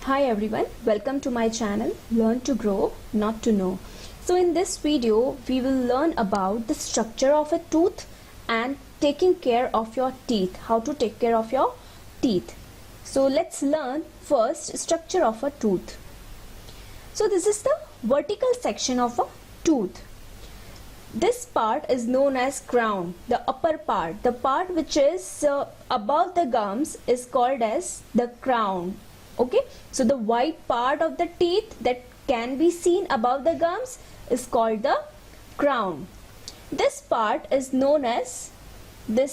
Hi everyone, welcome to my channel Learn to Grow, Not to Know. So in this video we will learn about the structure of a tooth and taking care of your teeth, how to take care of your teeth. So let's learn first structure of a tooth. So this is the vertical section of a tooth. This part is known as crown, the upper part. The part which is above the gums is called as the crown. Okay, so the white part of the teeth that can be seen above the gums is called the crown. This part is known as the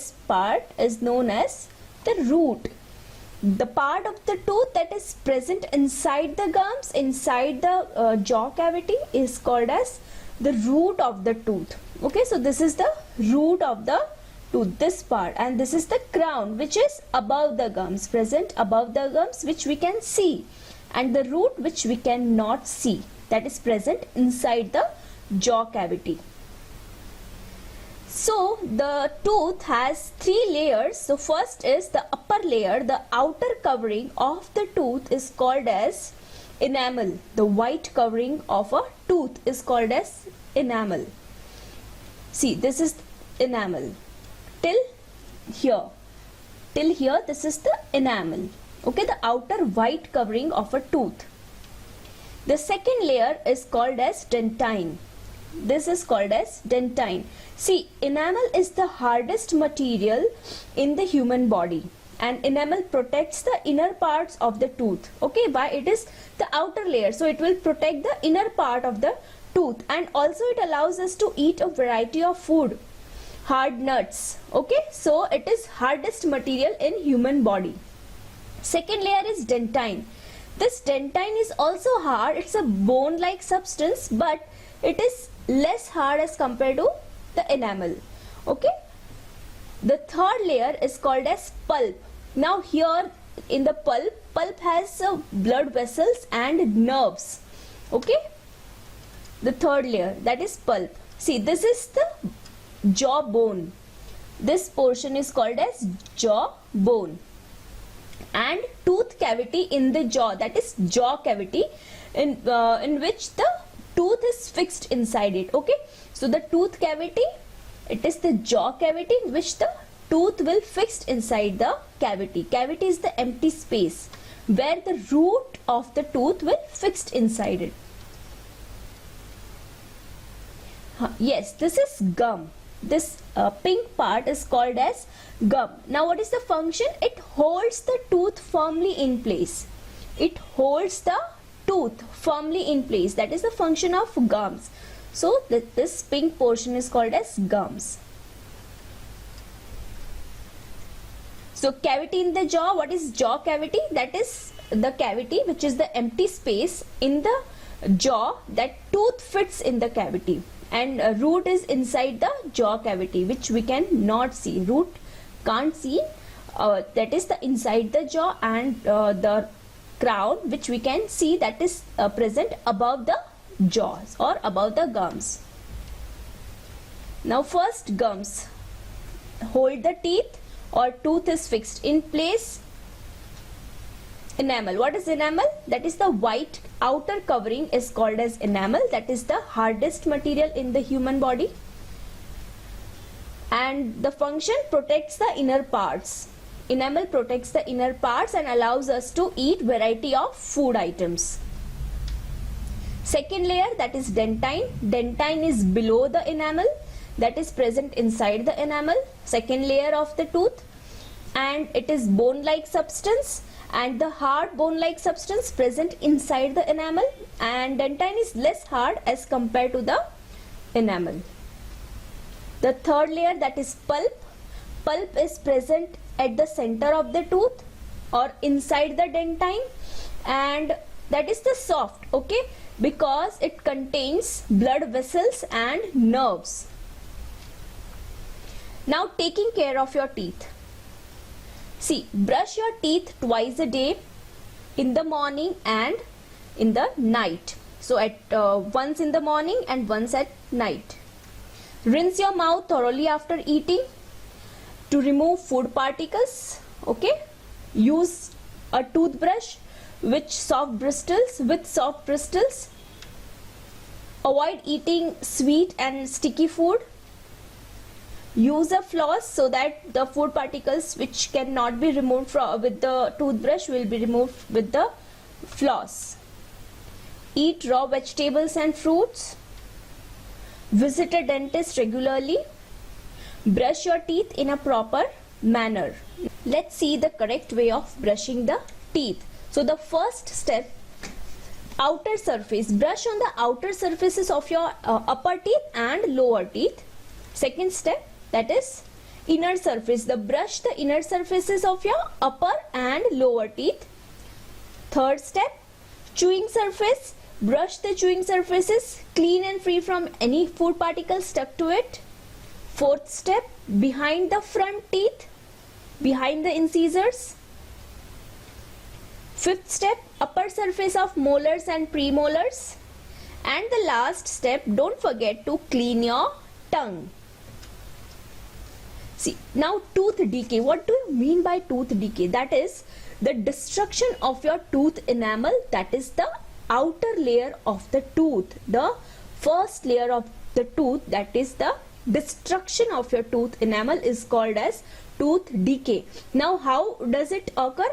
root. The part of the tooth that is present inside the gums, inside the jaw cavity, is called as the root of the tooth. Okay, so this is the root of the tooth, this part, and this is the crown which is above the gums, present above the gums, which we can see, and the root which we cannot see, that is present inside the jaw cavity. So the tooth has three layers. So first is the upper layer, the outer covering of the tooth is called as enamel. The white covering of a tooth is called as enamel. See, this is enamel. Till here this is the enamel. Okay, the outer white covering of a tooth. The second layer is called as dentin. This is called as dentin. See, enamel is the hardest material in the human body, and enamel protects the inner parts of the tooth. Okay, why? It is the outer layer, so it will protect the inner part of the tooth, and also it allows us to eat a variety of food, hard nuts. Okay, so it is hardest material in human body. Second layer is dentin. This dentin is also hard. It's a bone like substance, but it is less hard as compared to the enamel. Okay, the third layer is called as pulp. Now here in the pulp has blood vessels and nerves. Okay, the third layer, that is pulp. See, this is the jaw bone. This portion is called as jaw bone, and tooth cavity in the jaw, that is jaw cavity, in which the tooth is fixed inside it. Okay, so the tooth cavity, it is the jaw cavity which the tooth will fixed inside the cavity. Cavity is the empty space where the root of the tooth will fixed inside it. Yes, this is gum. This pink part is called as gum. Now what is the function? It holds the tooth firmly in place. It holds the tooth firmly in place. That is the function of gums. So this pink portion is called as gums. So cavity in the jaw, what is jaw cavity? That is the cavity which is the empty space in the jaw that tooth fits in the cavity, and root is inside the jaw cavity which we can not see. Root can't see, that is the inside the jaw, and the crown which we can see, that is present above the jaws or above the gums. Now first, gums hold the teeth or tooth is fixed in place. Enamel, what is enamel? That is the white outer covering is called as enamel. That is the hardest material in the human body, and the function protects the inner parts. Enamel protects the inner parts and allows us to eat variety of food items. Second layer, that is dentin. Dentin is below the enamel, that is present inside the enamel, second layer of the tooth, and it is bone like substance, and the hard bone like substance present inside the enamel, and dentin is less hard as compared to the enamel. The third layer, that is pulp. Pulp is present at the center of the tooth or inside the dentin, and that is the soft, okay, because it contains blood vessels and nerves. Now taking care of your teeth. See, brush your teeth twice a day, in the morning and in the night. So at once in the morning and once at night. Rinse your mouth thoroughly after eating to remove food particles. Okay, use a toothbrush with soft bristles. Avoid eating sweet and sticky food. Use a floss so that the food particles which cannot be removed with the toothbrush will be removed with the floss. Eat raw vegetables and fruits. Visit a dentist regularly. Brush your teeth in a proper manner. Let's see the correct way of brushing the teeth. So the first step, outer surface. Brush on the outer surfaces of your upper teeth and lower teeth. Second step, that is inner surface. Brush the inner surfaces of your upper and lower teeth. Third step, chewing surface. Brush the chewing surfaces clean and free from any food particles stuck to it. Fourth step, behind the front teeth, behind the incisors. Fifth step, upper surface of molars and premolars. And the last step, don't forget to clean your tongue. See, now tooth decay. What do you mean by tooth decay? That is the destruction of your tooth enamel. That is the outer layer of the tooth. The first layer of the tooth, that is the destruction of your tooth enamel, is called as tooth decay. Now how does it occur?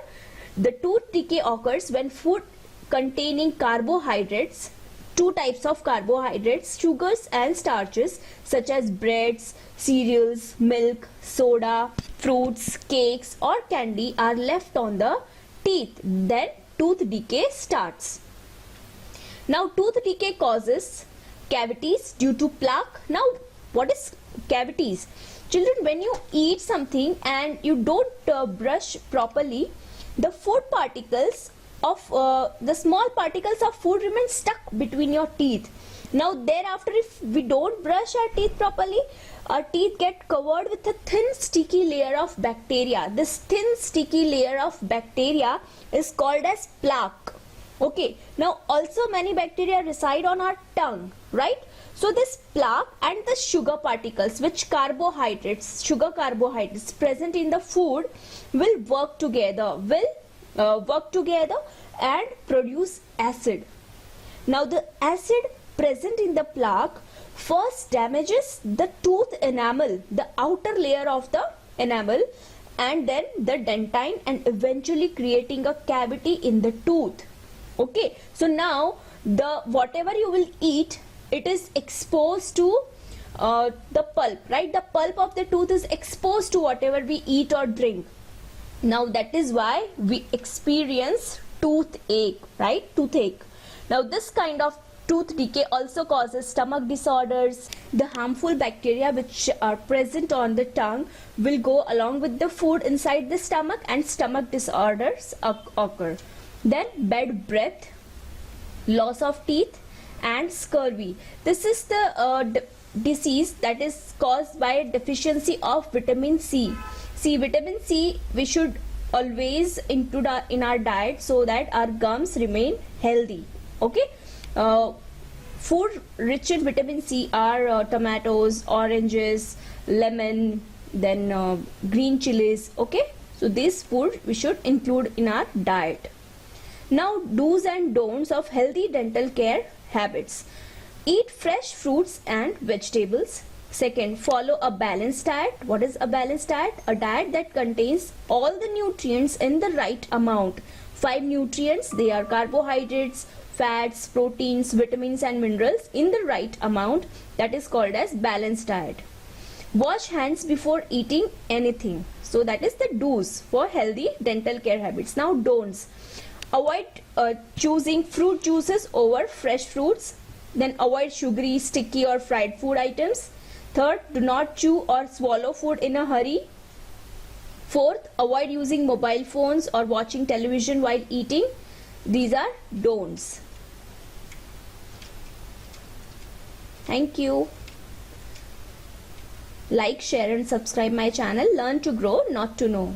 The tooth decay occurs when food containing carbohydrates, two types of carbohydrates, sugars and starches, such as breads, cereals, milk, soda, fruits, cakes or candy are left on the teeth. Then tooth decay starts. Now tooth decay causes cavities due to plaque. Now what is cavities? Children, when you eat something and you don't brush properly, the food particles of the small particles of food remain stuck between your teeth. Now thereafter, if we don't brush our teeth properly, our teeth get covered with a thin sticky layer of bacteria. This thin sticky layer of bacteria is called as plaque. Okay, now also many bacteria reside on our tongue, right? So this plaque and the sugar particles, which sugar carbohydrates present in the food will work together, and produce acid. Now the acid present in the plaque first damages the tooth enamel, the outer layer of the enamel, and then the dentin, and eventually creating a cavity in the tooth. Okay, so now whatever you will eat, it is exposed to the pulp, right? The pulp of the tooth is exposed to whatever we eat or drink. Now that is why we experience toothache, right? Toothache. Now this kind of tooth decay also causes stomach disorders. The harmful bacteria which are present on the tongue will go along with the food inside the stomach, and stomach disorders occur. Then bad breath, loss of teeth and scurvy. This is the disease that is caused by a deficiency of vitamin C. See, vitamin C we should always include in our diet so that our gums remain healthy. Okay, food rich in vitamin C are tomatoes, oranges, lemon, then green chilies. Okay, so this food we should include in our diet. Now do's and don'ts of healthy dental care habits. Eat fresh fruits and vegetables. Second, follow a balanced diet. What is a balanced diet? A diet that contains all the nutrients in the right amount. 5 nutrients, they are carbohydrates, fats, proteins, vitamins and minerals in the right amount. That is called as balanced diet. Wash hands before eating anything. So that is the do's for healthy dental care habits. Now don'ts. Avoid choosing fruit juices over fresh fruits. Then avoid sugary, sticky or fried food items. Third, do not chew or swallow food in a hurry. Fourth, avoid using mobile phones or watching television while eating. These are don'ts. Thank you. Like, share and subscribe my channel. Learn to grow, not to know.